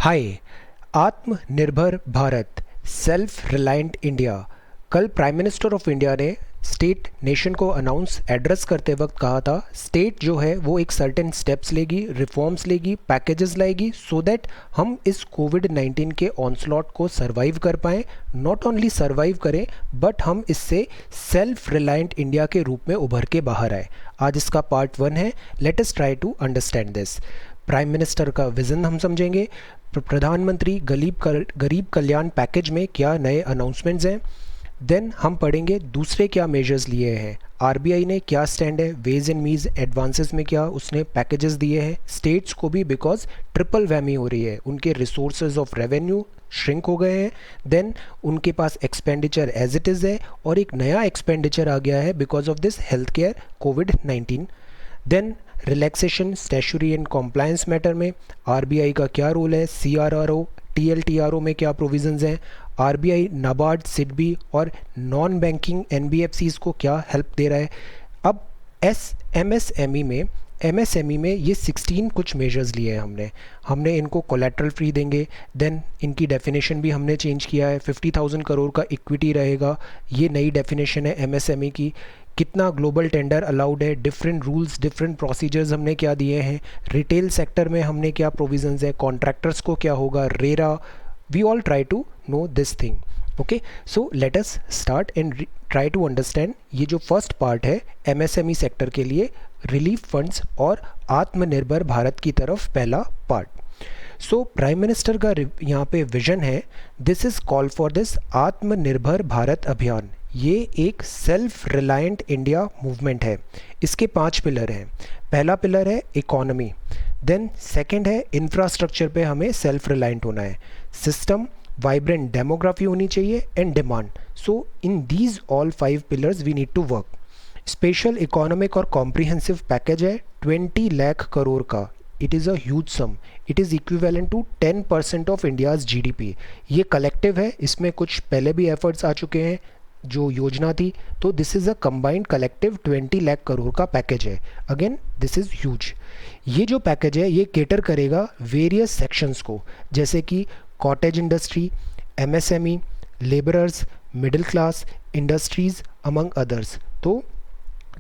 हाय। आत्मनिर्भर Bharat, self reliant India. कल prime minister of India ने स्टेट नेशन को अनाउंस एड्रेस करते वक्त कहा था स्टेट जो है वो एक सर्टेन स्टेप्स लेगी, रिफॉर्म्स लेगी, पैकेजेस लाएगी सो दैट हम इस कोविड-19 के ऑनस्लॉट को सर्वाइव कर पाएँ। नॉट ओनली सर्वाइव करें बट हम इससे सेल्फ रिलायंट इंडिया के रूप में उभर के बाहर आए। आज इसका पार्ट 1 है। Let us try to understand this. Prime minister का विज़न हम समझेंगे। प्रधानमंत्री गरीब कल्याण पैकेज में क्या नए अनाउंसमेंट्स हैं। देन हम पढ़ेंगे दूसरे क्या मेजर्स लिए हैं, आरबीआई ने क्या स्टैंड है, वेज एंड मीज एडवांसेस में क्या उसने पैकेजेस दिए हैं स्टेट्स को भी, बिकॉज ट्रिपल वैमी हो रही है, उनके रिसोर्सेज ऑफ रेवेन्यू श्रिंक हो गए हैं। देन उनके पास एक्सपेंडिचर एज इट इज़ है और एक नया एक्सपेंडिचर आ गया है because of this health care कोविड-19। Then relaxation statutory and compliance matter में आरबीआई का क्या रोल है, सीआरआरओ टीएलटीआरओ में क्या प्रोविजंस हैं, आरबीआई नाबार्ड सिडबी और नॉन बैंकिंग एनबीएफसीज को क्या हेल्प दे रहा है। अब एमएसएमई में ये 16 कुछ मेजर्स लिए हैं हमने इनको कोलेट्रल फ्री देंगे। देन इनकी डेफिनेशन भी हमने चेंज किया है, 50,000 करोड़ का इक्विटी रहेगा, ये नई डेफिनेशन है एमएसएमई की। कितना ग्लोबल टेंडर अलाउड है, डिफरेंट रूल्स डिफरेंट प्रोसीजर्स हमने क्या दिए हैं, रिटेल सेक्टर में हमने क्या प्रोविजंस है, कॉन्ट्रैक्टर्स को क्या होगा, RERA. We all try to know this thing. Okay, so let us start and try to understand ये जो फर्स्ट पार्ट है एमएसएमई सेक्टर के लिए रिलीफ फंड्स और आत्मनिर्भर भारत की तरफ पहला पार्ट। सो प्राइम मिनिस्टर का यहाँ पे विजन है, this is call for this आत्मनिर्भर भारत अभियान। ये एक सेल्फ रिलायंट इंडिया मूवमेंट है। इसके 5 पिलर हैं। पहला पिलर है इकोनॉमी, देन सेकंड है इंफ्रास्ट्रक्चर पे हमें सेल्फ रिलायंट होना है, सिस्टम वाइब्रेंट डेमोग्राफी होनी चाहिए and demand. So in these all 5 pillars we need to work. Special economic और कॉम्प्रिहेंसिव पैकेज है 20 लाख करोड़ का। It is a huge sum, it is equivalent to 10% of India's GDP. ये collective है, इसमें कुछ पहले भी एफर्ट्स आ चुके हैं जो योजना थी, तो this is a combined collective 20 lakh crore का पैकेज है। Again this is huge. ये जो पैकेज है ये केटर करेगा वेरियस सेक्शंस को, जैसे कि cottage industry, MSME, labourers, middle class, industries among others. तो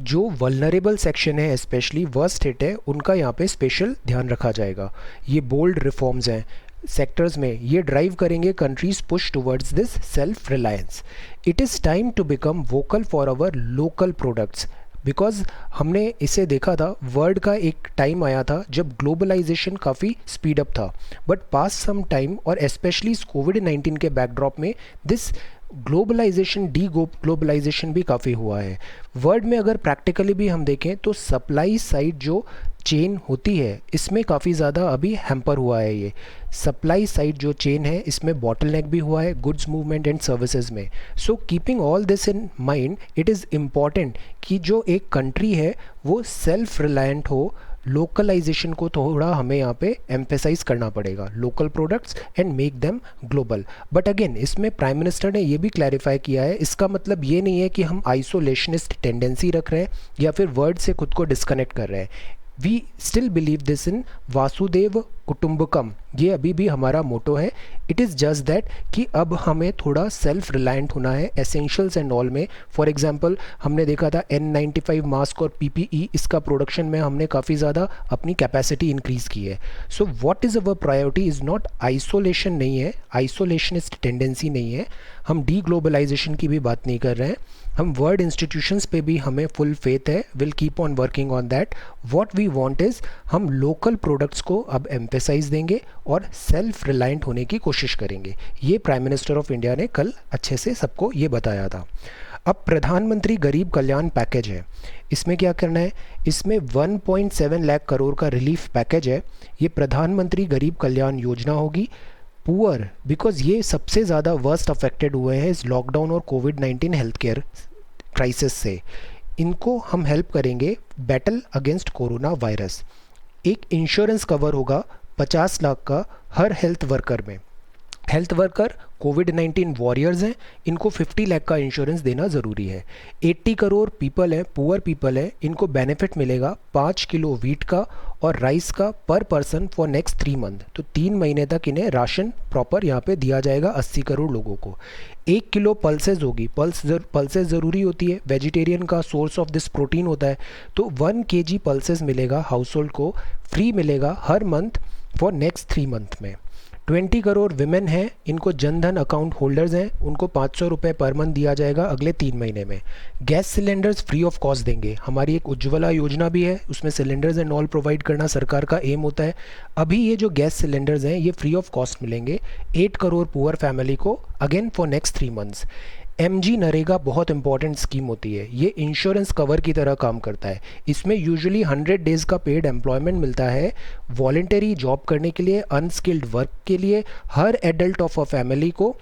जो वल्नरेबल सेक्शन है स्पेशली वर्स्ट हिट है उनका यहाँ पे स्पेशल ध्यान रखा जाएगा। ये बोल्ड रिफॉर्म्स हैं सेक्टर्स में, ये ड्राइव करेंगे countries push towards this self reliance. It is time to become vocal for our local products, because हमने इसे देखा था, वर्ल्ड का एक टाइम आया था जब ग्लोबलाइजेशन काफ़ी स्पीड अप था, बट पास सम टाइम और स्पेशली कोविड-19 के बैकड्रॉप में दिस ग्लोबलाइजेशन डी ग्लोबलाइजेशन भी काफ़ी हुआ है। वर्ल्ड में अगर प्रैक्टिकली भी हम देखें तो सप्लाई साइड जो चेन होती है इसमें काफ़ी ज़्यादा अभी हैम्पर हुआ है। ये सप्लाई साइड जो चेन है इसमें बॉटलनेक भी हुआ है गुड्स मूवमेंट एंड सर्विसेज में। So keeping all this in mind it is important कि जो एक कंट्री है वो सेल्फ रिलायंट हो। लोकलाइजेशन को थोड़ा हमें यहाँ पे एम्फेसाइज करना पड़ेगा, local products and make them global. But again इसमें प्राइम मिनिस्टर ने ये भी क्लैरिफाई किया है, इसका मतलब ये नहीं है कि हम आइसोलेशनिस्ट टेंडेंसी रख रहे हैं या फिर वर्ड से खुद को डिस्कनेक्ट कर रहे हैं। We still believe this in वासुदेव कुटुंबकम, ये अभी भी हमारा मोटो है। इट इज़ जस्ट दैट कि अब हमें थोड़ा सेल्फ रिलायंट होना है एसेंशियल्स एंड ऑल में। फॉर एग्जांपल हमने देखा था N95 मास्क और PPE, इसका प्रोडक्शन में हमने काफ़ी ज़्यादा अपनी कैपेसिटी इंक्रीज़ की है। So what is our priority is not isolation, नहीं है आइसोलेशनिस्ट टेंडेंसी नहीं है, हम डी ग्लोबलाइजेशन की भी बात नहीं कर रहे हैं, हम वर्ल्ड इंस्टीट्यूशंस पे भी हमें फुल फेथ है, will keep on working on that. What we want is हम लोकल प्रोडक्ट्स को अब एम्फेसाइज देंगे और सेल्फ रिलायंट होने की कोशिश करेंगे। ये प्राइम मिनिस्टर ऑफ इंडिया ने कल अच्छे से सबको ये बताया था। अब प्रधानमंत्री गरीब कल्याण पैकेज है, इसमें क्या करना है, इसमें 1.7 लाख करोड़ का रिलीफ पैकेज है। ये प्रधानमंत्री गरीब कल्याण योजना होगी। पुअर, बिकॉज ये सबसे ज़्यादा वर्स्ट अफेक्टेड हुए हैं इस लॉकडाउन और कोविड-19 हेल्थ केयर क्राइसिस से, इनको हम हेल्प करेंगे बैटल अगेंस्ट कोरोना वायरस। एक इंश्योरेंस कवर होगा 50 लाख का हर हेल्थ वर्कर में। हेल्थ वर्कर कोविड-19 वॉरियर्स हैं, इनको 50 लाख का इंश्योरेंस देना ज़रूरी है। 80 करोड़ पीपल हैं, पुअर पीपल है, इनको बेनिफिट मिलेगा 5 किलो वीट का और राइस का पर पर्सन फॉर नेक्स्ट 3 मंथ। तो 3 महीने तक इन्हें राशन प्रॉपर यहाँ पे दिया जाएगा 80 करोड़ लोगों को। 1 किलो पल्सेज होगी, पल्सेज ज़रूरी होती है, वेजिटेरियन का सोर्स ऑफ दिस प्रोटीन होता है। तो 1 केजी पल्सेज मिलेगा हाउस होल्ड को, फ्री मिलेगा हर मंथ फॉर नेक्स्ट 3 मंथ में। 20 करोड़ विमेन हैं, इनको जनधन अकाउंट होल्डर्स हैं, उनको 500 रुपये पर मंथ दिया जाएगा अगले 3 महीने में। Gas cylinders free of cost देंगे। हमारी एक उज्ज्वला योजना भी है, उसमें सिलेंडर्स एंड ऑल प्रोवाइड करना सरकार का एम होता है। अभी ये जो गैस सिलेंडर्स हैं ये फ्री ऑफ कॉस्ट मिलेंगे 8 करोड़ पुअर फैमिली को, again for next 3 months. MG NREGA बहुत इंपॉर्टेंट स्कीम होती है, ये इंश्योरेंस कवर की तरह काम करता है। इसमें यूजुअली 100 डेज़ का पेड एम्प्लॉयमेंट मिलता है वॉलेंटरी जॉब करने के लिए, अनस्किल्ड वर्क के लिए। हर एडल्ट ऑफ अ फैमिली को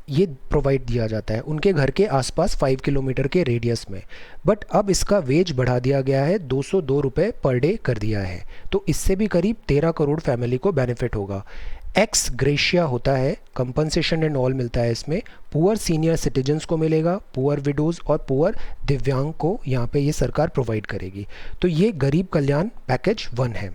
ये प्रोवाइड दिया जाता है उनके घर के आसपास 5 किलोमीटर के रेडियस में। बट अब इसका वेज बढ़ा दिया गया है, 202 रुपये पर डे कर दिया है, तो इससे भी करीब 13 करोड़ फैमिली को बेनिफिट होगा। एक्स ग्रेशिया होता है, कंपनसेशन एंड ऑल मिलता है इसमें। पुअर सीनियर सिटीजन्स को मिलेगा, पुअर विडोज़ और पुअर दिव्यांग को यहाँ पे ये सरकार प्रोवाइड करेगी। तो ये गरीब कल्याण पैकेज 1 है।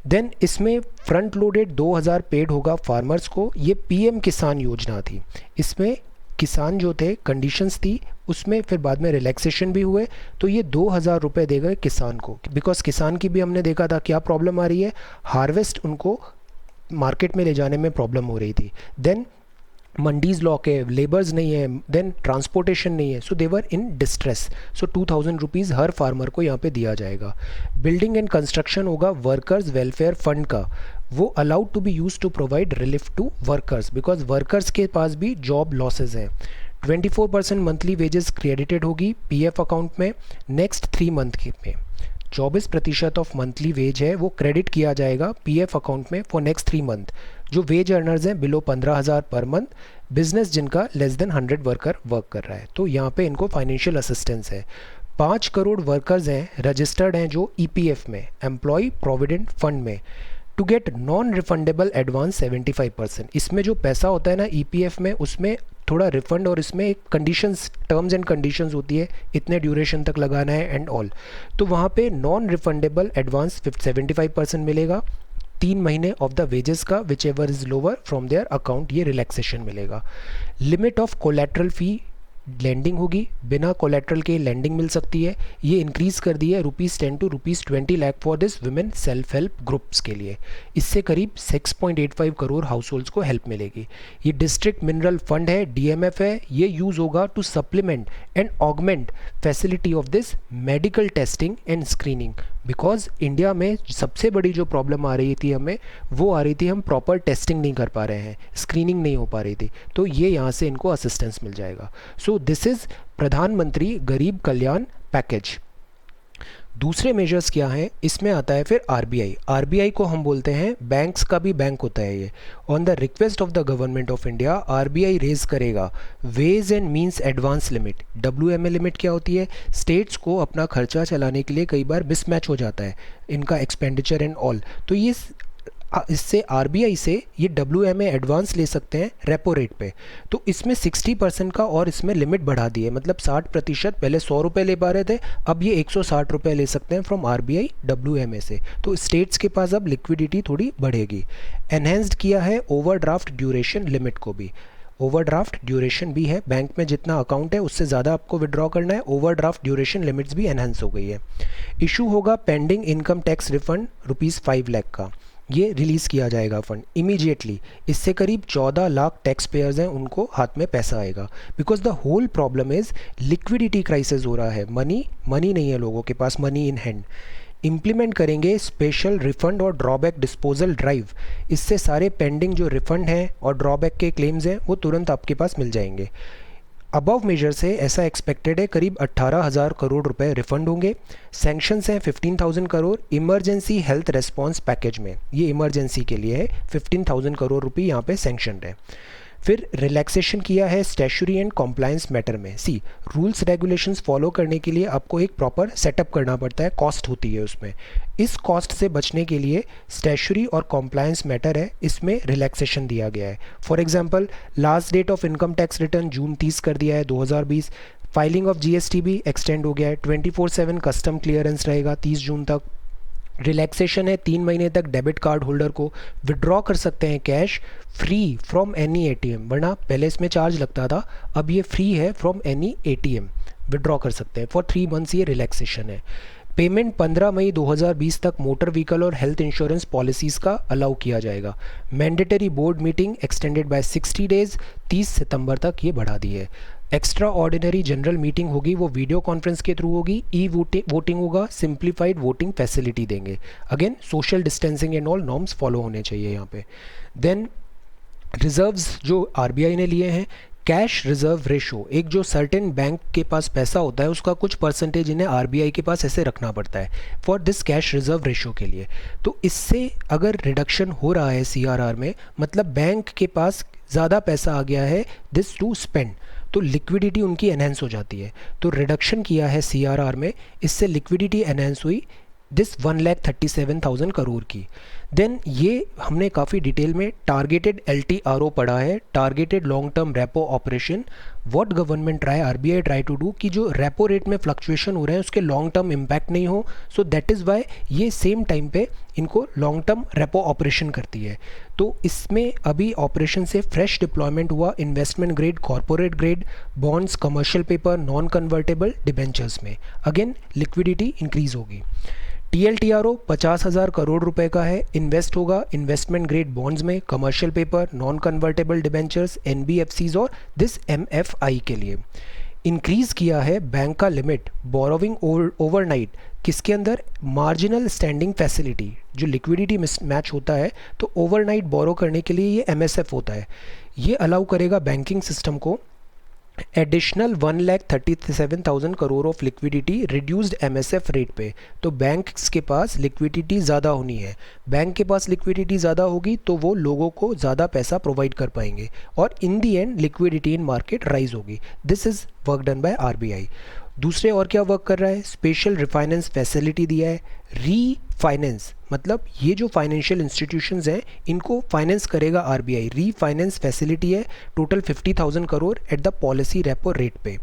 देन इसमें फ्रंट लोडेड 2000 पेड होगा फार्मर्स को। ये पीएम किसान योजना थी, इसमें किसान जो थे कंडीशंस थी, उसमें फिर बाद में रिलैक्सेशन भी हुए। तो ये 2000 रुपये देगा किसान को, बिकॉज किसान की भी हमने देखा था क्या प्रॉब्लम आ रही है, हार्वेस्ट उनको मार्केट में ले जाने में प्रॉब्लम हो रही थी। देन मंडीज लॉक है, लेबर्स नहीं है, देन ट्रांसपोर्टेशन नहीं है, so they're in distress. So 2000 rupees हर फार्मर को यहाँ पे दिया जाएगा। बिल्डिंग एंड कंस्ट्रक्शन होगा वर्कर्स वेलफेयर फंड का, वो allowed to be use to provide relief to workers, because workers के पास भी जॉब लॉसेज हैं। 24% मंथली वेजेस क्रेडिटेड होगी पीएफ अकाउंट में नेक्स्ट 3 मंथ के में। 24% ऑफ मंथली वेज है वो क्रेडिट किया जाएगा पीएफ अकाउंट में फॉर नेक्स्ट 3 मंथ। जो वेज अर्नर्स हैं बिलो 15,000 पर मंथ, बिजनेस जिनका लेस देन 100 वर्कर वर्क कर रहा है, तो यहाँ पे इनको फाइनेंशियल असिस्टेंस है। 5 करोड़ वर्कर्स हैं रजिस्टर्ड हैं जो ईपीएफ में, एम्प्लॉय प्रोविडेंट फंड में, to get non refundable advance 75%। इसमें जो पैसा होता है ना ईपीएफ में, उसमें थोड़ा रिफंड और इसमें एक कंडीशंस, टर्म्स एंड कंडीशंस होती है, इतने ड्यूरेशन तक लगाना है एंड ऑल। तो वहाँ पे नॉन रिफंडेबल एडवांस 75% मिलेगा 3 महीने ऑफ द वेजेस का, which ever is lower from their account, ये रिलैक्सेशन मिलेगा। Limit of collateral free lending होगी, बिना कोलेट्रल के लैंडिंग मिल सकती है, ये इंक्रीज़ कर दी है ₹10 to ₹20 lakh for this women self help groups के लिए। इससे करीब 6.85 करोड़ हाउस होल्ड्स को हेल्प मिलेगी। ये डिस्ट्रिक्ट मिनरल फंड है, डीएमएफ है, ये यूज़ होगा to supplement and augment facility of this medical testing and screening, because India में सबसे बड़ी जो प्रॉब्लम आ रही थी हमें, वो आ रही थी हम प्रॉपर टेस्टिंग नहीं कर पा रहे हैं, स्क्रीनिंग नहीं हो पा रही थी, तो ये यहाँ से इनको असिस्टेंस मिल जाएगा। सो दिस इज़ प्रधानमंत्री गरीब कल्याण पैकेज। दूसरे मेजर्स क्या हैं, इसमें आता है फिर आरबीआई। आरबीआई को हम बोलते हैं बैंक्स का भी बैंक होता है ये। On the request of the government of India RBI raise करेगा ways and means advance limit. WMA limit क्या होती है, स्टेट्स को अपना खर्चा चलाने के लिए कई बार मिसमैच हो जाता है इनका एक्सपेंडिचर एंड ऑल, तो ये इससे आरबीआई से ये डब्ल्यूएमए एडवांस ले सकते हैं रेपो रेट पे। तो इसमें 60% का और इसमें लिमिट बढ़ा दी है, मतलब 60%, पहले 100 रुपये ले पा रहे थे, अब ये 160 रुपये ले सकते हैं फ्रॉम आरबीआई डब्ल्यूएमए से। तो स्टेट्स के पास अब लिक्विडिटी थोड़ी बढ़ेगी। एनहेंस्ड किया है ओवरड्राफ्ट ड्यूरेशन लिमिट को भी। ओवरड्राफ्ट ड्यूरेशन भी है, बैंक में जितना अकाउंट है उससे ज़्यादा आपको विड्रॉ करना है, ओवरड्राफ्ट ड्यूरेशन लिमिट्स भी एनहेंस हो गई है। इशू होगा pending income tax refund ₹5 lakh का, ये रिलीज़ किया जाएगा फंड इमीडिएटली। इससे करीब 14 लाख टैक्स पेयर्स हैं, उनको हाथ में पैसा आएगा, because the whole problem is liquidity crisis हो रहा है, मनी नहीं है लोगों के पास, मनी इन हैंड। इम्प्लीमेंट करेंगे स्पेशल रिफंड और ड्रॉबैक डिस्पोजल ड्राइव, इससे सारे पेंडिंग जो रिफंड हैं और ड्रॉबैक के क्लेम्स हैं वो तुरंत आपके पास मिल जाएंगे। अबव मेजर से ऐसा एक्सपेक्टेड है करीब 18,000 करोड़ रुपए रिफंड होंगे। सैंक्शंस हैं 15,000 crore emergency health response package में, ये इमरजेंसी के लिए है, 15,000 करोड़ रुपये यहाँ पे सैंक्शनड है। फिर रिलैक्सेशन किया है स्टैट्यूटरी एंड कॉम्प्लायंस मैटर में। सी, रूल्स रेगुलेशंस फॉलो करने के लिए आपको एक प्रॉपर सेटअप करना पड़ता है, कॉस्ट होती है उसमें। इस कॉस्ट से बचने के लिए स्टैट्यूटरी और कॉम्प्लायंस मैटर है, इसमें रिलैक्सेशन दिया गया है। For example, last date of income tax return June 30 कर दिया है 2020। फाइलिंग ऑफ जीएसटी भी एक्सटेंड हो गया है, 24/7 कस्टम क्लियरेंस रहेगा 30 जून तक। रिलैक्सेशन है 3 महीने तक डेबिट कार्ड होल्डर को विड्रॉ कर सकते हैं cash free from any ATM, वरना पहले इसमें चार्ज लगता था, अब ये फ्री है फ्रॉम एनी एटीएम, विड्रॉ कर सकते हैं फॉर 3 मंथ्स, ये रिलैक्सेशन है। पेमेंट 15 मई 2020 तक मोटर व्हीकल और हेल्थ इंश्योरेंस पॉलिसीज़ का अलाउ किया जाएगा। Mandatory board meeting extended by 60 days, 30 सितंबर तक ये बढ़ा दी है। एक्स्ट्रा ऑर्डिनरी जनरल मीटिंग होगी, वो वीडियो कॉन्फ्रेंस के थ्रू होगी। ई वोटिंग होगा, सिंप्लीफाइड वोटिंग फैसिलिटी देंगे। Again social distancing and all norms follow होने चाहिए यहाँ पे। देन रिजर्व्स जो आरबीआई ने लिए हैं, कैश रिजर्व रेशो, एक जो सर्टेन बैंक के पास पैसा होता है उसका कुछ परसेंटेज इन्हें आरबीआई के पास ऐसे रखना पड़ता है for this cash reserve ratio के लिए। तो इससे अगर रिडक्शन हो रहा है सीआरआर में, मतलब बैंक के पास ज़्यादा पैसा आ गया है दिस टू स्पेंड, तो लिक्विडिटी उनकी एनहेंस हो जाती है। तो रिडक्शन किया है सीआरआर में, इससे लिक्विडिटी एनहेंस हुई दिस 1,37,000 करोड़ की। देन ये हमने काफ़ी डिटेल में टारगेटेड LTRO पढ़ा है, targeted long term repo operation. What government RBI try to do कि जो रेपो रेट में फ्लक्चुएशन हो रहे हैं उसके लॉन्ग टर्म इम्पैक्ट नहीं हो, सो दैट इज़ वाई ये सेम टाइम पे इनको लॉन्ग टर्म रेपो ऑपरेशन करती है। तो इसमें अभी ऑपरेशन से फ्रेश डिप्लॉयमेंट हुआ investment grade, corporate grade bonds, commercial paper, non convertible debentures में। अगेन लिक्विडिटी इंक्रीज होगी। TLTRO 50,000 करोड़ रुपए का है, इन्वेस्ट होगा इन्वेस्टमेंट ग्रेड बॉन्ड्स में, commercial paper, non convertible debentures, NBFCs और दिस MFI के लिए। इंक्रीज़ किया है बैंक का लिमिट बोरोविंग ओवरनाइट, किसके अंदर, मार्जिनल स्टैंडिंग फैसिलिटी, जो लिक्विडिटी मिसमैच होता है तो ओवरनाइट बोरो करने के लिए ये MSF होता है, ये अलाउ करेगा बैंकिंग सिस्टम को additional 1,37,000 crore of liquidity reduced MSF rate पे। तो बैंक्स के पास लिक्विडिटी ज़्यादा होनी है, बैंक के पास लिक्विडिटी ज़्यादा होगी तो वो लोगों को ज़्यादा पैसा प्रोवाइड कर पाएंगे और in the end liquidity in market rise होगी। This is work done by RBI. दूसरे और क्या वर्क कर रहा है, स्पेशल रिफाइनेंस फैसिलिटी दिया है। रीफाइनेंस मतलब ये जो फाइनेंशियल इंस्टीट्यूशंस हैं इनको फाइनेंस करेगा आरबीआई, रीफाइनेंस फैसिलिटी है, total 50,000 crore at the policy repo rate पे।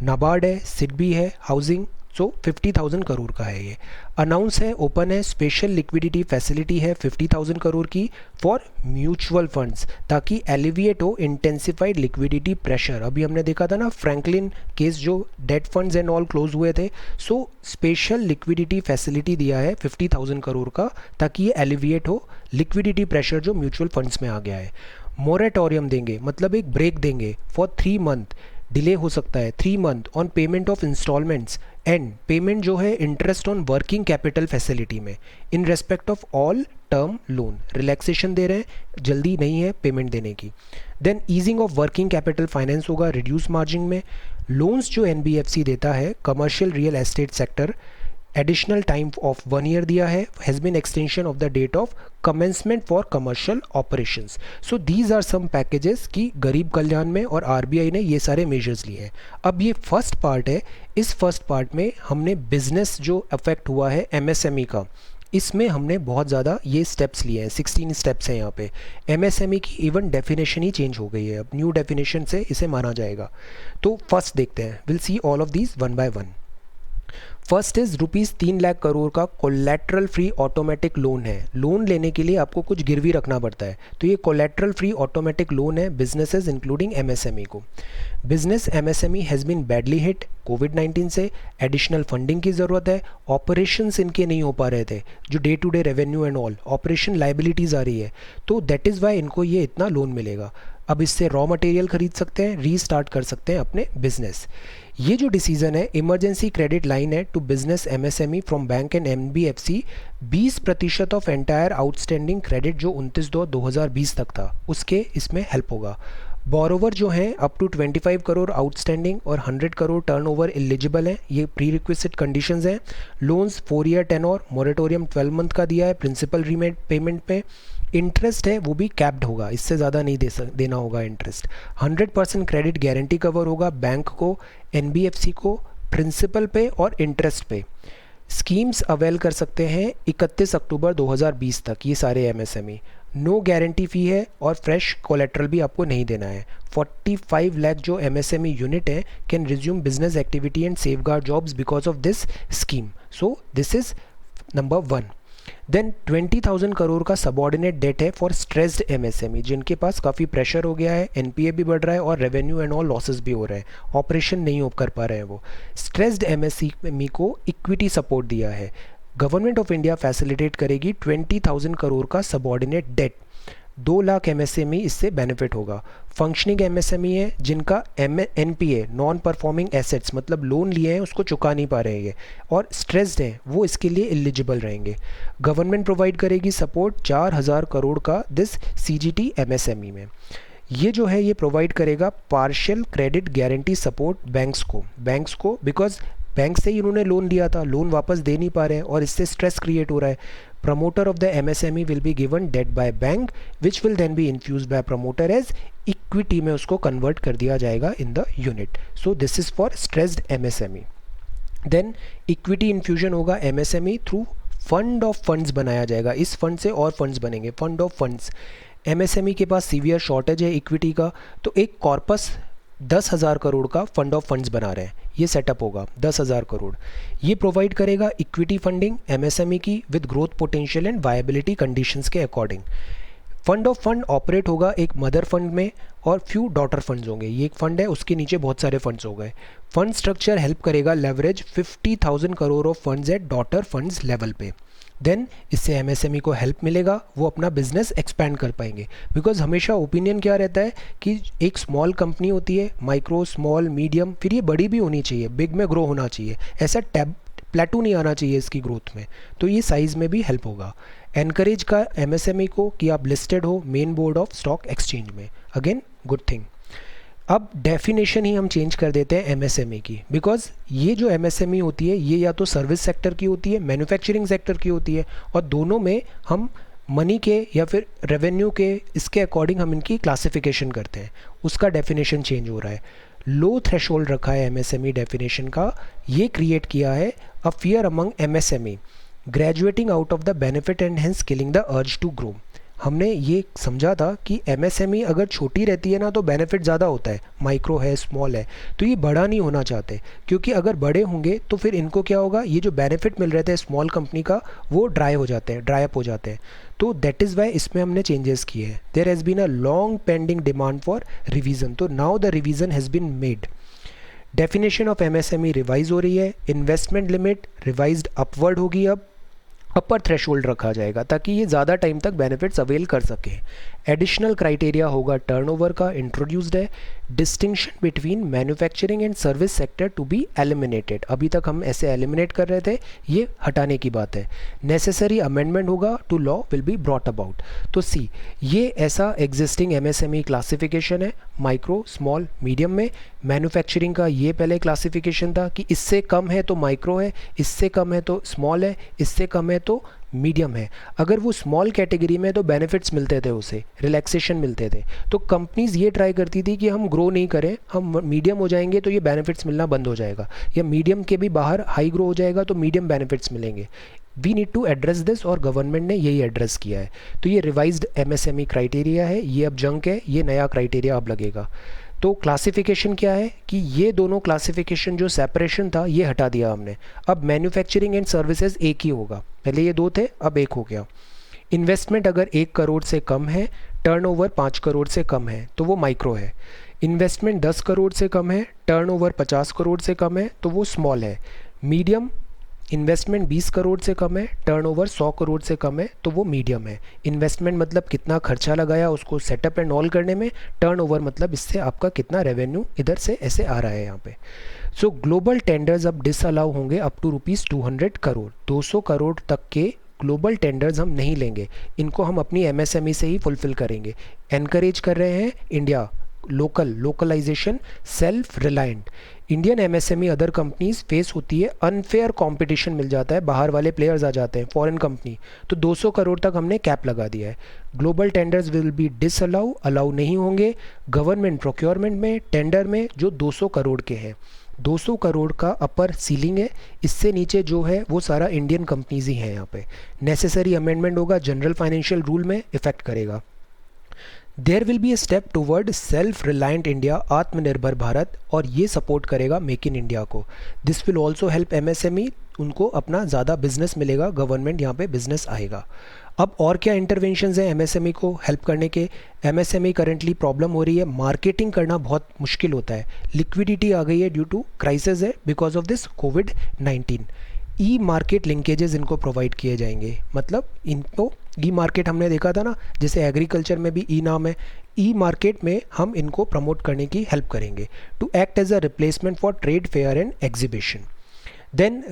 नाबार्ड है, सिडबी है, हाउसिंग, सो 50,000 करोड़ का है ये। अनाउंस है, ओपन है, स्पेशल लिक्विडिटी फैसिलिटी है 50,000 करोड़ की फॉर म्यूचुअल फंड्स, ताकि एलिविएट हो इंटेंसिफाइड लिक्विडिटी प्रेशर। अभी हमने देखा था ना फ्रैंकलिन केस, जो date funds and all close हुए थे, सो स्पेशल लिक्विडिटी फैसिलिटी दिया है 50,000 करोड़ का, ताकि ये एलिविएट हो लिक्विडिटी प्रेशर जो म्यूचुअल फंड्स में आ गया है। मोरेटोरियम देंगे, मतलब एक ब्रेक देंगे फॉर 3 मंथ, डिले हो सकता है 3 month on payment of instalments and payment जो है interest on working capital facility में in respect of all term loan. Relaxation दे रहे हैं, जल्दी नहीं है पेमेंट देने की। Then easing of working capital finance होगा रिड्यूस मार्जिन में। लोन्स जो NBFC देता है commercial real estate sector, additional time of 1 year दिया है, has been extension of the date of commencement for commercial operations. So these are some packages की गरीब कल्याण में, और आरबीआई ने ये सारे मेजर्स लिए हैं। अब ये फर्स्ट पार्ट है, इस फर्स्ट पार्ट में हमने बिजनेस जो अफेक्ट हुआ है MSME का, इसमें हमने बहुत ज़्यादा ये स्टेप्स लिए हैं, 16 स्टेप्स हैं यहाँ पे। MSME की इवन डेफिनेशन ही चेंज हो गई है, अब न्यू डेफिनेशन से इसे माना जाएगा। तो फर्स्ट देखते हैं, will see all of these one by one. First is ₹3 lakh crore का कोलेट्रल फ्री ऑटोमेटिक लोन है। लोन लेने के लिए आपको कुछ गिरवी रखना पड़ता है, तो ये कोलेट्रल फ्री ऑटोमेटिक लोन है बिजनेसेस इंक्लूडिंग MSME को। Business MSME has been badly hit कोविड-19 से, एडिशनल फंडिंग की ज़रूरत है, ऑपरेशंस इनके नहीं हो पा रहे थे, जो day to day revenue and all operation liabilities आ रही है, तो दैट इज़ वाई इनको ये इतना लोन मिलेगा। अब इससे रॉ मटेरियल खरीद सकते हैं, रीस्टार्ट कर सकते हैं अपने बिजनेस। ये जो डिसीजन है, इमरजेंसी क्रेडिट लाइन है to business MSME from bank and NBFC, 20% of entire outstanding credit जो 29/2/2020 तक था उसके इसमें हेल्प होगा। बोरोवर जो हैं अप टू 25 करोड़ आउटस्टैंडिंग और 100 करोड़ टर्नओवर एलिजिबल हैं, ये प्री रिक्विजिट कंडीशंस हैं। Loans 4 year tenure, moratorium 12 month का दिया है प्रिंसिपल रीमेट पेमेंट पे। इंटरेस्ट है वो भी कैप्ड होगा, इससे ज़्यादा नहीं देना होगा इंटरेस्ट। 100% क्रेडिट गारंटी कवर होगा बैंक को, एनबीएफसी को, प्रिंसिपल पे और इंटरेस्ट पे। स्कीम्स अवेल कर सकते हैं 31 अक्टूबर 2020 तक ये सारे एमएसएमई। नो गारंटी फ़ी है और फ्रेश कोलेट्रल भी आपको नहीं देना है। 45 लाख जो एमएसएमई यूनिट है can resume business activity and safeguard jobs because of this scheme. So this is number 1। Then 20,000 crore का सबऑर्डिनेट डेट है फॉर स्ट्रेस्ड एमएसएमई, जिनके पास काफ़ी प्रेशर हो गया है, एनपीए भी बढ़ रहा है और रेवेन्यू एंड ऑल लॉसेस भी हो रहे हैं, ऑपरेशन नहीं हो कर पा रहे हैं वो। स्ट्रेस्ड एमएसएमई को इक्विटी सपोर्ट दिया है। गवर्नमेंट ऑफ इंडिया फैसिलिटेट करेगी 20,000 करोड़ का सबऑर्डिनेट डेट। 2 लाख एमएसएमई इससे बेनिफिट होगा। फंक्शनिंग एमएसएमई है जिनका एनपीए नॉन परफॉर्मिंग एसेट्स मतलब लोन लिए हैं उसको चुका नहीं पा रहे हैं और स्ट्रेस्ड हैं, वो इसके लिए एलिजिबल रहेंगे। गवर्नमेंट प्रोवाइड करेगी सपोर्ट 4,000 करोड़ का दिस सीजीटी एमएसएमई में। ये जो है ये प्रोवाइड करेगा partial credit guarantee support banks को बिकॉज बैंक से ही उन्होंने लोन लिया था, लोन वापस दे नहीं पा रहे हैं और इससे स्ट्रेस क्रिएट हो रहा है। Promoter of the MSME will be given debt by bank which will then be infused by promoter as equity में उसको कन्वर्ट कर दिया जाएगा in the unit. So this is for stressed MSME. Then equity infusion होगा MSME through fund of funds बनाया जाएगा, इस fund से और फंड्स बनेंगे, फंड ऑफ फंड्स। एमएसएमई के पास सीवियर शॉर्टेज है इक्विटी का, तो एक कॉर्पस 10,000 करोड़ का फंड ऑफ फंड्स बना रहे हैं, ये सेटअप होगा 10,000 करोड़। ये प्रोवाइड करेगा इक्विटी फंडिंग एमएसएमई की with growth potential and viability conditions के according. Fund of fund operate होगा एक मदर फंड में और फ्यू डॉटर फंड्स होंगे, ये एक फंड है उसके नीचे बहुत सारे फंड्स हो गए। फंड स्ट्रक्चर हेल्प करेगा leverage 50,000 crore of funds at daughter funds level पे। देन इससे एमएसएमई को हेल्प मिलेगा, वो अपना बिजनेस एक्सपैंड कर पाएंगे। बिकॉज हमेशा ओपिनियन क्या रहता है कि एक स्मॉल कंपनी होती है, माइक्रो स्मॉल मीडियम, फिर ये बड़ी भी होनी चाहिए, बिग में ग्रो होना चाहिए, ऐसा प्लेटू नहीं आना चाहिए इसकी ग्रोथ में, तो ये साइज़ में भी हेल्प होगा। एनकरेज का एमएसएमई को कि आप लिस्टेड हो main board of stock exchange में, अगेन गुड थिंग। अब डेफिनेशन ही हम चेंज कर देते हैं एमएसएमई की, बिकॉज ये जो एमएसएमई होती है ये या तो सर्विस सेक्टर की होती है, मैन्युफैक्चरिंग सेक्टर की होती है, और दोनों में हम मनी के या फिर रेवेन्यू के इसके अकॉर्डिंग हम इनकी क्लासिफिकेशन करते हैं, उसका डेफिनेशन चेंज हो रहा है। लो थ्रेशोल्ड रखा है एमएसएमई डेफिनेशन का, ये क्रिएट किया है a fear among MSME graduating out of the benefit and hence killing the urge to grow. हमने ये समझा था कि एमएसएमई अगर छोटी रहती है ना तो बेनिफिट ज़्यादा होता है, माइक्रो है स्मॉल है, तो ये बड़ा नहीं होना चाहते, क्योंकि अगर बड़े होंगे तो फिर इनको क्या होगा, ये जो बेनिफिट मिल रहे थे स्मॉल कंपनी का वो ड्राई अप हो जाते हैं। तो दैट इज़ वाई इसमें हमने चेंजेस किए हैं। There has been a long pending demand for revision, तो now the revision has been made. Definition of MSME revise हो रही है, इन्वेस्टमेंट लिमिट रिवाइज्ड अपवर्ड होगी, अब अपर थ्रेशोल्ड रखा जाएगा ताकि ये ज़्यादा टाइम तक बेनिफिट्स अवेल कर सके। एडिशनल क्राइटेरिया होगा टर्नओवर का इंट्रोड्यूस्ड है। Distinction between manufacturing and service sector to be eliminated, अभी तक हम ऐसे एलिमिनेट कर रहे थे, ये हटाने की बात है। नेसेसरी अमेंडमेंट होगा to law will be brought about. तो सी ये ऐसा एग्जिस्टिंग एमएसएमई क्लासिफिकेशन है माइक्रो स्मॉल मीडियम में। मैन्युफैक्चरिंग का ये पहले क्लासिफिकेशन था कि इससे कम है तो माइक्रो है, इससे कम है तो स्मॉल है, इससे कम है तो मीडियम है। अगर वो स्मॉल कैटेगरी में तो बेनिफिट्स मिलते थे, उसे रिलैक्सेशन मिलते थे, तो कंपनीज ये ट्राई करती थी कि हम ग्रो नहीं करें, हम मीडियम हो जाएंगे तो ये बेनिफिट्स मिलना बंद हो जाएगा, या मीडियम के भी बाहर हाई ग्रो हो जाएगा तो मीडियम बेनिफिट्स मिलेंगे। We need to address this और गवर्नमेंट ने यही एड्रेस किया है। तो ये रिवाइज्ड एमएसएमई क्राइटेरिया है, ये अब जंक है, ये नया क्राइटेरिया अब लगेगा। तो क्लासिफिकेशन क्या है कि ये दोनों क्लासिफिकेशन जो सेपरेशन था ये हटा दिया हमने, अब मैन्युफैक्चरिंग एंड सर्विसेज एक ही होगा, पहले ये दो थे अब एक हो गया। इन्वेस्टमेंट अगर 1 करोड़ से कम है, टर्नओवर 5 करोड़ से कम है तो वो माइक्रो है। इन्वेस्टमेंट 10 करोड़ से कम है, टर्नओवर 50 करोड़ से कम है तो वो स्मॉल है। मीडियम इन्वेस्टमेंट 20 करोड़ से कम है, टर्नओवर 100 करोड़ से कम है तो वो मीडियम है। इन्वेस्टमेंट मतलब कितना खर्चा लगाया उसको सेटअप एंड ऑल करने में, टर्नओवर मतलब इससे आपका कितना रेवेन्यू इधर से ऐसे आ रहा है यहाँ पे। सो ग्लोबल टेंडर्स अब डिसअलाउ होंगे अप टू ₹200 करोड़, 200 करोड़ तक के ग्लोबल टेंडर्स हम नहीं लेंगे, इनको हम अपनी एमएसएमई से ही फुलफिल करेंगे। एनकरेज कर रहे हैं India localisation, self reliant. Indian MSME other companies face होती है अनफेयर कंपटीशन मिल जाता है, बाहर वाले प्लेयर्स आ जाते हैं, फॉरेन कंपनी, तो 200 करोड़ तक हमने कैप लगा दिया है। Global tenders will be allow नहीं होंगे गवर्नमेंट प्रोक्योरमेंट में, टेंडर में जो 200 करोड़ के हैं। 200 करोड़ का अपर सीलिंग है, इससे नीचे जो है वो सारा इंडियन कंपनीज ही हैं यहाँ पे। नेसेसरी अमेंडमेंट होगा, जनरल फाइनेंशियल रूल में इफेक्ट करेगा। There will be a step toward self reliant India, आत्मनिर्भर भारत, और ये सपोर्ट करेगा मेक इन इंडिया को। This will also help MSME, उनको अपना ज़्यादा बिजनेस मिलेगा, गवर्नमेंट यहाँ पे बिजनेस आएगा। अब और क्या इंटरवेंशंस हैं एमएसएमई को हेल्प करने के? एमएसएमई करंटली प्रॉब्लम हो रही है, मार्केटिंग करना बहुत मुश्किल होता है, लिक्विडिटी आ गई है ड्यू टू क्राइसिस है because of this covid. E market linkages इनको प्रोवाइड किए जाएंगे, मतलब इनको ई मार्केट हमने देखा था ना, जैसे एग्रीकल्चर में भी ई नाम है, ई मार्केट में हम इनको प्रमोट करने की हेल्प करेंगे to act as a replacement for trade fair and exhibition. Then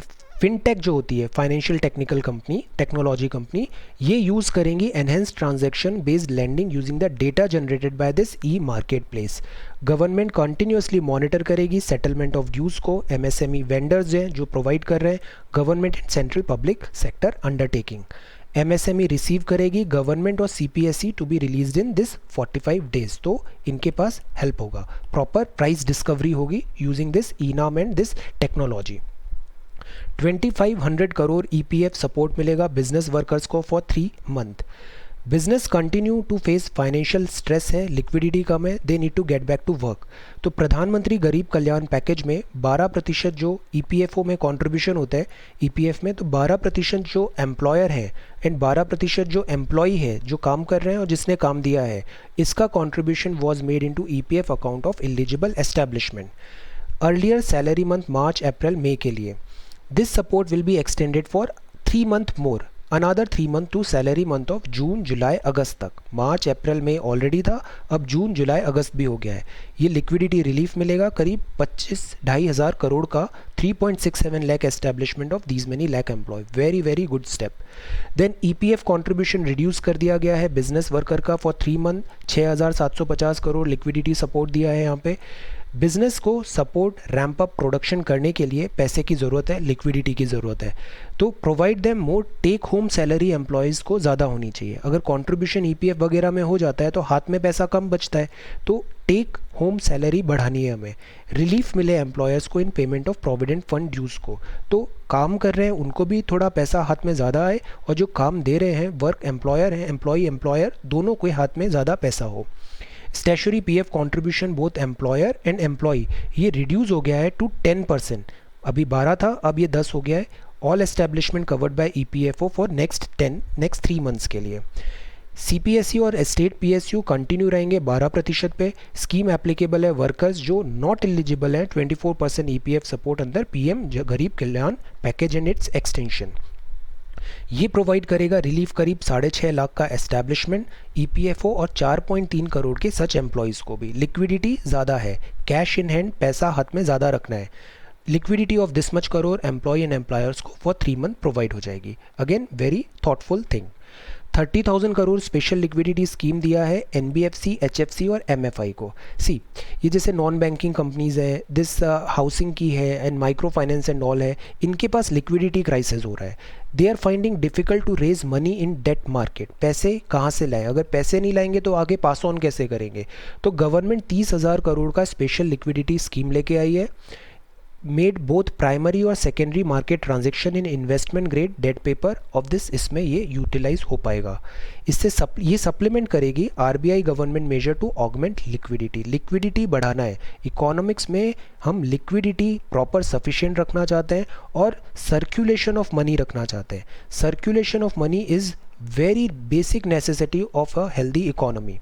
fintech जो होती है, financial technical company, technology company, ये यूज़ करेंगी enhance transaction based lending using the data generated by this e market place. Government continuously monitor करेगी settlement of dues को, MSME vendors हैं जो provide कर रहे हैं, government and central public sector undertaking. MSME receive करेगी government और CPSE to be released in this 45 days, तो इनके पास हेल्प होगा, प्रॉपर प्राइस डिस्कवरी होगी using this e NAM and this technology. 2500 crore EPF support मिलेगा बिजनेस वर्कर्स को for 3 month. Business continue to face financial stress है, liquidity कम है, they need to get back to work. तो प्रधानमंत्री गरीब कल्याण पैकेज में 12% जो ईपीएफओ में कंट्रीब्यूशन होता है ईपीएफ में, तो 12% जो एम्प्लॉयर है एंड 12% जो एम्प्लॉई है जो काम कर रहे हैं और जिसने काम दिया है, इसका contribution was made into EPF account of eligible establishment. Earlier salary month March April May के लिए। This support will be extended for 3 month more, another 3 month to salary month of जून जुलाई अगस्त तक। मार्च अप्रैल में ऑलरेडी था, अब जून जुलाई अगस्त भी हो गया है। ये लिक्विडिटी रिलीफ मिलेगा करीब 25,500 करोड़ का, 3.67 lakh establishment of these many lakh employ, very very good step. Then EPF contribution reduce कर दिया गया है बिजनेस वर्कर का for 3 month, 6,750 crore liquidity support दिया है यहाँ पे। बिजनेस को सपोर्ट रैंप अप प्रोडक्शन करने के लिए पैसे की ज़रूरत है, लिक्विडिटी की ज़रूरत है, तो provide them more take home salary, employees को ज़्यादा होनी चाहिए। अगर कंट्रीब्यूशन ईपीएफ वगैरह में हो जाता है तो हाथ में पैसा कम बचता है, तो टेक होम सैलरी बढ़ानी है हमें। रिलीफ मिले एम्प्लॉयर्स को in payment of provident fund dues को, तो काम कर रहे हैं उनको भी थोड़ा पैसा हाथ में ज़्यादा आए, और जो काम दे रहे हैं वर्क एम्प्लॉयर हैं, एम्प्लॉई एम्प्लॉयर दोनों के हाथ में ज़्यादा पैसा हो। Statutory PF contribution both employer and employee ये रिड्यूस हो गया है टू 10%, अभी 12 था अब ये 10 हो गया है। All establishment covered by EPFO for next 3 months के लिए। सीपीएसई और स्टेट पीएसयू कंटिन्यू रहेंगे 12% पे। स्कीम एप्लीकेबल है वर्कर्स जो नॉट एलिजिबल हैं, 24% ईपीएफ सपोर्ट अंदर पीएम गरीब कल्याण पैकेज एंड इट्स एक्सटेंशन। ये प्रोवाइड करेगा रिलीफ करीब 6.5 लाख का एस्टैब्लिशमेंट, ईपीएफओ और 4.3 करोड़ के सच एम्प्लॉयज़ को भी। लिक्विडिटी ज़्यादा है, कैश इन हैंड, पैसा हाथ में ज़्यादा रखना है। Liquidity of this much crore employ and employers को फॉर 3 मंथ प्रोवाइड हो जाएगी। Again very thoughtful thing. 30,000 crore special liquidity scheme दिया है एनबीएफसी, एचएफसी और एमएफआई को। सी ये जैसे नॉन बैंकिंग कंपनीज है, दिस हाउसिंग की है and micro finance and all है, इनके पास लिक्विडिटी क्राइसिस हो रहा है। They are finding difficult to raise money in debt market. पैसे कहाँ से लाएं? अगर पैसे नहीं लाएंगे तो आगे पास ऑन कैसे करेंगे? तो गवर्नमेंट 30,000 करोड़ का स्पेशल लिक्विडिटी स्कीम लेके आई है। मेड बोथ प्राइमरी और secondary market transaction in investment grade debt paper of this, इसमें ये यूटिलाइज हो पाएगा। इससे ये सप्लीमेंट करेगी RBI government measure to augment liquidity. Liquidity बढ़ाना है, इकोनॉमिक्स में हम लिक्विडिटी प्रॉपर सफिशिएंट रखना चाहते हैं और सर्कुलेशन ऑफ मनी रखना चाहते हैं। Circulation of money is very basic necessity of a healthy economy.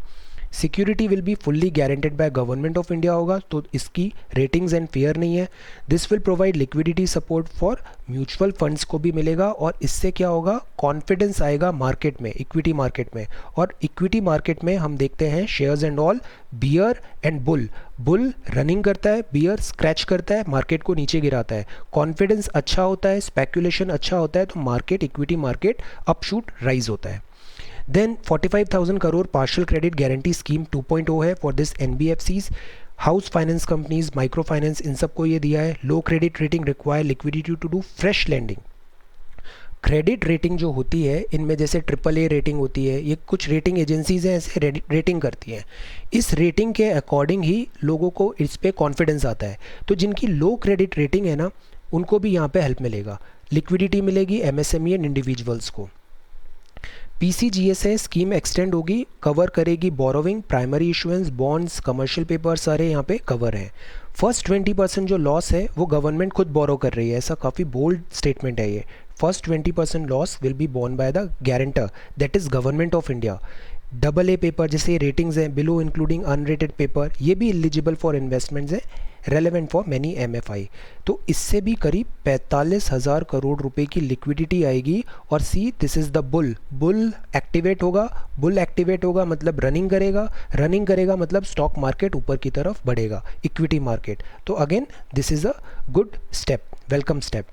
Security will be fully guaranteed by government of India होगा, तो इसकी रेटिंग्स एंड फेयर नहीं है। This will provide liquidity support for mutual funds को भी मिलेगा, और इससे क्या होगा, कॉन्फिडेंस आएगा मार्केट में, इक्विटी मार्केट में। और इक्विटी मार्केट में हम देखते हैं shares and all, bear and bull. Bull running करता है, बियर स्क्रैच करता है, मार्केट को नीचे गिराता है। कॉन्फिडेंस अच्छा होता है, स्पेकुलेशन अच्छा होता है, तो market, equity market upshoot rise होता है। Then 45,000 crore partial credit guarantee scheme 2.0 है for this NBFCs, house finance companies, micro finance, इन सबको ये दिया है। Low credit rating require liquidity to do fresh lending. Credit rating जो होती है इनमें जैसे ट्रिपल ए रेटिंग होती है, ये कुछ रेटिंग एजेंसीज हैं ऐसे रेटिंग करती हैं, इस रेटिंग के अकॉर्डिंग ही लोगों को इस पे कॉन्फिडेंस आता है। तो जिनकी लो क्रेडिट रेटिंग है ना, उनको भी यहाँ पे हेल्प मिलेगा, लिक्विडिटी मिलेगी एमएसएमई एंड इंडिविजुअल्स को। पीसीजीएसए स्कीम एक्सटेंड होगी, कवर करेगी borrowing, primary issuance, bonds, commercial paper, सारे यहाँ पे कवर हैं। फर्स्ट 20% जो लॉस है वो गवर्नमेंट खुद बोरो कर रही है, ऐसा काफ़ी बोल्ड स्टेटमेंट है ये। First 20% loss will be borne by the guarantor, that is government of India. Double A paper जैसे रेटिंग्स हैं बिलो इंक्लूडिंग अनरेटेड पेपर, ये भी एलिजिबल फॉर इन्वेस्टमेंट्स है, रेलेवेंट फॉर मैनी एमएफआई। तो इससे भी करीब 45,000 करोड़ रुपए की लिक्विडिटी आएगी। और see this is the bull activate होगा, बुल एक्टिवेट होगा मतलब रनिंग करेगा मतलब स्टॉक मार्केट ऊपर की तरफ बढ़ेगा, इक्विटी मार्केट। तो again this is a good step, welcome step.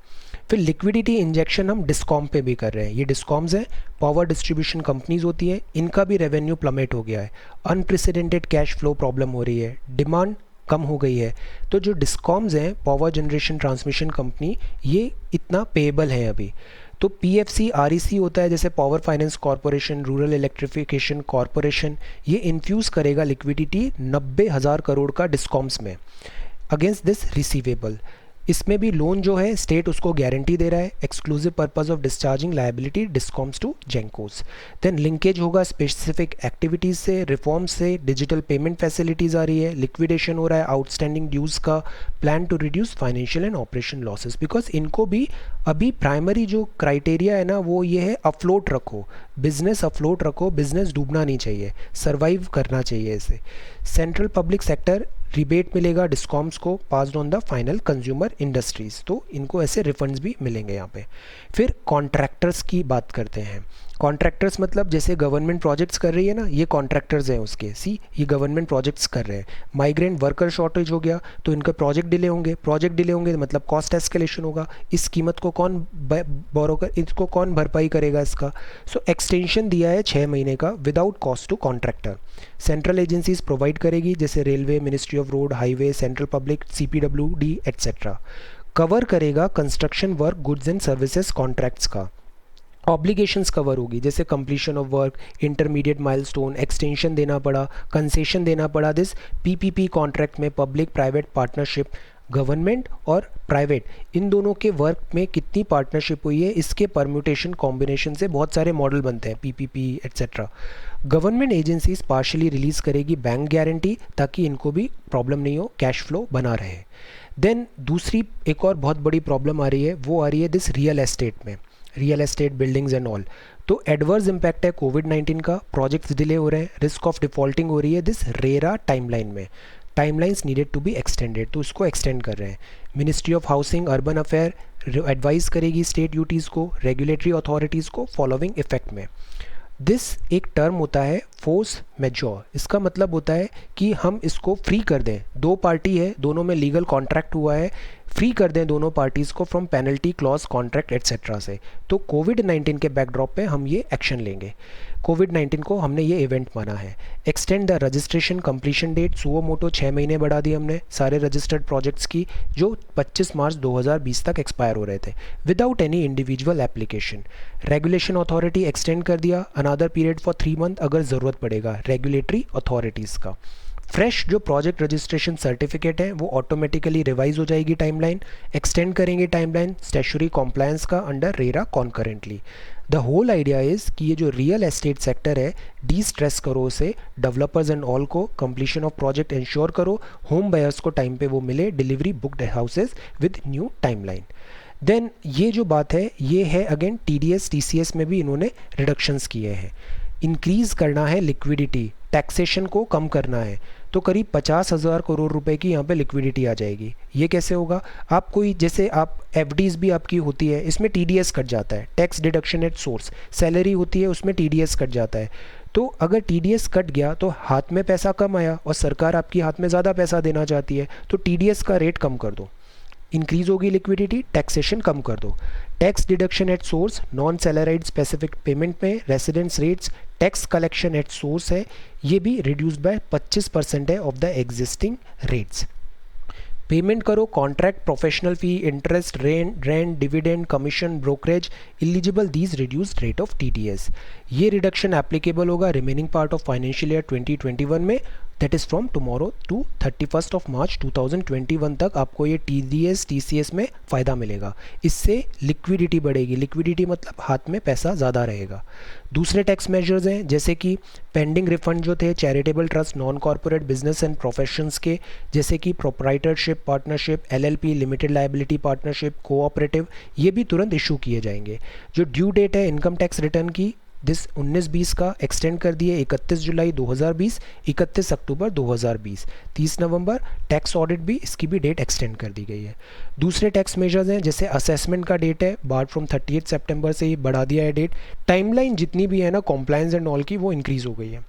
फिर लिक्विडिटी इंजेक्शन हम डिस्कॉम पे भी कर रहे हैं। ये डिस्कॉम्स हैं, पावर डिस्ट्रीब्यूशन कंपनीज होती है, इनका भी रेवेन्यू प्लमेट हो गया है, अनप्रेसिडेंटेड कैश फ्लो प्रॉब्लम हो रही है, डिमांड कम हो गई है। तो जो डिस्कॉम्स हैं, पावर जनरेशन ट्रांसमिशन कंपनी, ये इतना पेएबल है अभी। तो पीएफसी आरईसी होता है जैसे power finance corporation, rural electrification corporation, ये इन्फ्यूज़ करेगा लिक्विडिटी 90,000 करोड़ का डिस्कॉम्स में अगेंस्ट दिस रिसीवेबल। इसमें भी लोन जो है स्टेट उसको गारंटी दे रहा है, exclusive purpose of discharging liability discoms to gencos. Then linkage होगा स्पेसिफिक एक्टिविटीज़ से, रिफॉर्म्स से, डिजिटल पेमेंट फैसिलिटीज़ आ रही है, लिक्विडेशन हो रहा है आउटस्टैंडिंग ड्यूज़ का, plan to reduce financial and operation losses. Because इनको भी अभी प्राइमरी जो क्राइटेरिया है ना वो ये है, अफ्लोट रखो बिजनेस, अफ्लोट रखो बिजनेस, डूबना नहीं चाहिए, सर्वाइव करना चाहिए इसे। सेंट्रल पब्लिक सेक्टर रिबेट मिलेगा डिस्कॉम्स को, passed on the final consumer industries, तो इनको ऐसे रिफंड्स भी मिलेंगे यहाँ पे। फिर कॉन्ट्रैक्टर्स की बात करते हैं। कॉन्ट्रैक्टर्स मतलब जैसे गवर्नमेंट प्रोजेक्ट्स कर रही है ना, ये कॉन्ट्रैक्टर्स हैं उसके, ये गवर्नमेंट प्रोजेक्ट्स कर रहे हैं। माइग्रेंट वर्कर शॉर्टेज हो गया तो इनका प्रोजेक्ट डिले होंगे मतलब कॉस्ट एस्केलेशन होगा, इस कीमत को कौन बोरो कर, इसको कौन भरपाई करेगा इसका। सो एक्सटेंशन दिया है 6 महीने का without cost to contractor. Central agencies provide करेगी जैसे railway, ministry of road highway, central public, CPWD etcetera. Cover करेगा construction work, goods and services contracts का। ऑब्लिगेशंस कवर होगी जैसे completion of work, intermediate milestone, extension देना पड़ा, concession देना पड़ा दिस पीपीपी कॉन्ट्रैक्ट में, पब्लिक प्राइवेट पार्टनरशिप, गवर्नमेंट और प्राइवेट इन दोनों के वर्क में कितनी पार्टनरशिप हुई है, इसके परम्यूटेशन कॉम्बिनेशन से बहुत सारे मॉडल बनते हैं, PPP etcetera. Government agencies partially release करेगी बैंक गारंटी ताकि इनको भी प्रॉब्लम नहीं हो, कैश फ्लो बना रहे। देन दूसरी एक और बहुत बड़ी प्रॉब्लम आ रही है, वो आ रही है दिस रियल एस्टेट में, real estate buildings and all. तो एडवर्स इम्पैक्ट है कोविड-19 का, प्रोजेक्ट्स डिले हो रहे हैं, रिस्क ऑफ डिफॉल्टिंग हो रही है दिस रेरा टाइमलाइन में, timelines needed to be extended, तो इसको एक्सटेंड कर रहे हैं। Ministry of housing urban affair advice करेगी स्टेट यूटीज़ को, रेगुलेटरी अथॉरिटीज़ को फॉलोइंग इफेक्ट में। दिस एक टर्म होता है फोर्स मेजॉर, इसका मतलब होता है कि हम इसको फ्री कर दें, दो पार्टी है, दोनों में लीगल कॉन्ट्रैक्ट हुआ है, फ्री कर दें दोनों पार्टीज़ को from penalty clause contract etcetera से। तो कोविड-19 के बैकड्रॉप पे हम ये एक्शन लेंगे, कोविड-19 को हमने ये इवेंट माना है। Extend the registration completion date, suo motu 6 महीने बढ़ा दी हमने सारे रजिस्टर्ड प्रोजेक्ट्स की जो 25 मार्च 2020 तक एक्सपायर हो रहे थे, without any individual application. Regulation authority extend कर दिया अनदर पीरियड फॉर 3 मंथ अगर ज़रूरत पड़ेगा रेगुलेटरी अथॉरिटीज़ का। फ्रेश जो प्रोजेक्ट रजिस्ट्रेशन सर्टिफिकेट है वो ऑटोमेटिकली रिवाइज हो जाएगी टाइमलाइन, एक्सटेंड करेंगे टाइमलाइन स्टैट्यूटरी कॉम्प्लायंस का under RERA concurrently. The whole idea is कि ये जो रियल एस्टेट सेक्टर है डी स्ट्रेस करो उसे, डेवलपर्स एंड ऑल को कंप्लीशन ऑफ प्रोजेक्ट इंश्योर करो, होम बायर्स को टाइम पे वो मिले, delivery booked houses with new timeline. Then ये जो बात है ये है अगेन टीडीएस टीसीएस में भी इन्होंने रिडक्शंस किए हैं। इंक्रीज़ करना है लिक्विडिटी, टैक्सेशन को कम करना है, तो करीब 50,000 करोड़ रुपए की यहाँ पे लिक्विडिटी आ जाएगी। ये कैसे होगा, आप कोई जैसे आप एफडीज भी आपकी होती है, इसमें टीडीएस कट जाता है, tax deduction at source, salary होती है उसमें टीडीएस कट जाता है। तो अगर टीडीएस कट गया तो हाथ में पैसा कम आया और सरकार आपकी हाथ में ज़्यादा पैसा देना चाहती है, तो टीडीएस का रेट कम कर दो, इंक्रीज होगी लिक्विडिटी, टैक्सेशन कम कर दो। Tax deduction at source, non salaried specific payment में residents rates tax collection at source है, ये भी रिड्यूस्ड बाय 25% है of the existing rates. Payment करो contract, professional fee, interest, rent, dividend, commission, brokerage eligible these reduced rate of TDS. ये reduction applicable होगा remaining part of financial year 2021 में, that is from tomorrow to 31 March 2021 तक आपको ये TDS TCS में फ़ायदा मिलेगा। इससे लिक्विडिटी बढ़ेगी, लिक्विडिटी मतलब हाथ में पैसा ज़्यादा रहेगा। दूसरे टैक्स मेजर्स हैं जैसे कि पेंडिंग रिफंड जो थे charitable trust, non corporate business and professions के, जैसे कि proprietorship partnership, LLP limited liability partnership, cooperative, ये भी तुरंत इशू किए जाएंगे। जो ड्यू डेट है इनकम टैक्स रिटर्न की दिस 19-20 का एक्सटेंड कर दिए 31 जुलाई 2020, 31 अक्टूबर 2020, 30 नवंबर। टैक्स ऑडिट भी इसकी भी डेट एक्सटेंड कर दी गई है। दूसरे टैक्स मेजर्स हैं जैसे असेसमेंट का डेट है बार्ड फ्रॉम 38 सितंबर से ही बढ़ा दिया है डेट। टाइमलाइन जितनी भी है ना कॉम्प्लायंस एंड ऑल की वो इंक्रीज़ हो गई है।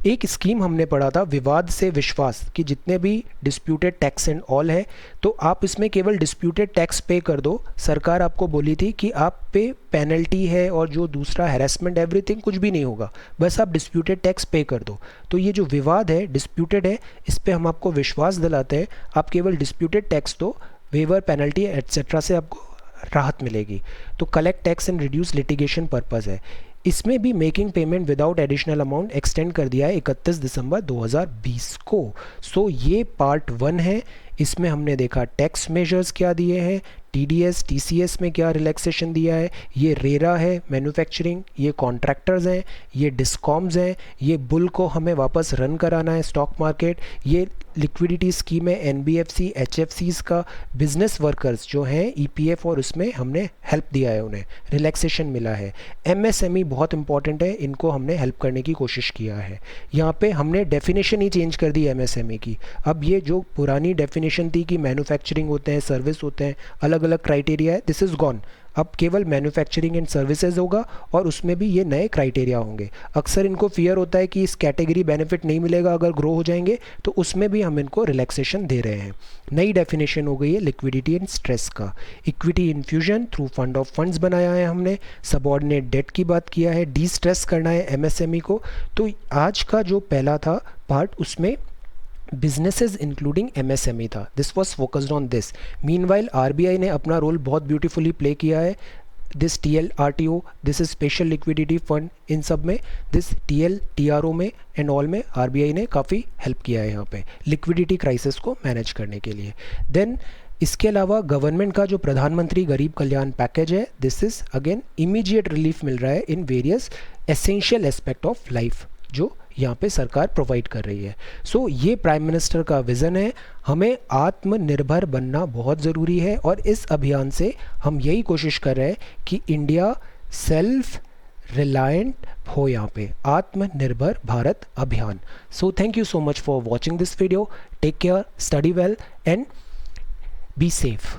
एक स्कीम हमने पढ़ा था विवाद से विश्वास कि जितने भी डिस्प्यूटेड टैक्स एंड ऑल है तो आप इसमें केवल डिस्प्यूटेड टैक्स पे कर दो। सरकार आपको बोली थी कि आप पे पेनल्टी है और जो दूसरा हैरेसमेंट एवरीथिंग कुछ भी नहीं होगा, बस आप डिस्प्यूटेड टैक्स पे कर दो। तो ये जो विवाद है डिस्प्यूटेड है इस पर हम आपको विश्वास दिलाते हैं, आप केवल डिस्प्यूटेड टैक्स दो, वेवर पेनल्टी एट्सेट्रा से आपको राहत मिलेगी। तो collect tax and reduce litigation purpose है। इसमें भी making payment without additional amount extend कर दिया है 31 दिसंबर 2020 को। सो ये पार्ट 1 है। इसमें हमने देखा टैक्स मेजर्स क्या दिए हैं, टीडीएस टीसीएस में क्या रिलैक्सेशन दिया है, ये रेरा है मैन्युफैक्चरिंग, ये कॉन्ट्रैक्टर्स हैं, ये डिस्कॉम्स हैं, ये बुल को हमें वापस रन कराना है स्टॉक मार्केट, ये लिक्विडिटी स्कीम है एनबीएफसी एचएफसीज़ का, बिजनेस वर्कर्स जो हैं ईपीएफ और उसमें हमने हेल्प दिया है, उन्हें रिलैक्सेशन मिला है। एमएसएमई बहुत इंपॉर्टेंट है, इनको हमने हेल्प करने की कोशिश किया है। यहाँ पे हमने डेफिनेशन ही चेंज कर दी एमएसएमई की। अब ये जो पुरानी डेफिनेशन थी कि मैन्युफैक्चरिंग होते हैं, सर्विस होते हैं, अलग अलग क्राइटेरिया है, दिस इज़ गॉन। अब केवल मैन्युफैक्चरिंग एंड सर्विसेज होगा और उसमें भी ये नए क्राइटेरिया होंगे। अक्सर इनको फियर होता है कि इस कैटेगरी बेनिफिट नहीं मिलेगा अगर ग्रो हो जाएंगे, तो उसमें भी हम इनको रिलैक्सेशन दे रहे हैं। नई डेफिनेशन हो गई है लिक्विडिटी एंड स्ट्रेस का। Equity infusion through fund of funds बनाया है हमने, सबऑर्डिनेट डेट की बात किया है, डी स्ट्रेस करना है एमएसएमई को। तो आज का जो पहला था पार्ट उसमें बिजनेसेस इंक्लूडिंग एमएसएमई था, this was focused on this. Meanwhile RBI ने अपना रोल बहुत ब्यूटीफुली प्ले किया है। This TLRTO, this is special liquidity fund, इन सब में दिस TL TRO में एंड ऑल में आरबीआई ने काफ़ी हेल्प किया है यहाँ पे लिक्विडिटी क्राइसिस को मैनेज करने के लिए। देन इसके अलावा गवर्नमेंट का जो प्रधानमंत्री गरीब कल्याण पैकेज है, this is again immediate relief मिल रहा है in various essential aspect of life जो यहाँ पे सरकार प्रोवाइड कर रही है। सो ये प्राइम मिनिस्टर का विज़न है, हमें आत्मनिर्भर बनना बहुत ज़रूरी है और इस अभियान से हम यही कोशिश कर रहे हैं कि इंडिया सेल्फ रिलायंट हो, यहाँ पे आत्मनिर्भर भारत अभियान। So thank you so much for watching this video, take care, study well and be safe.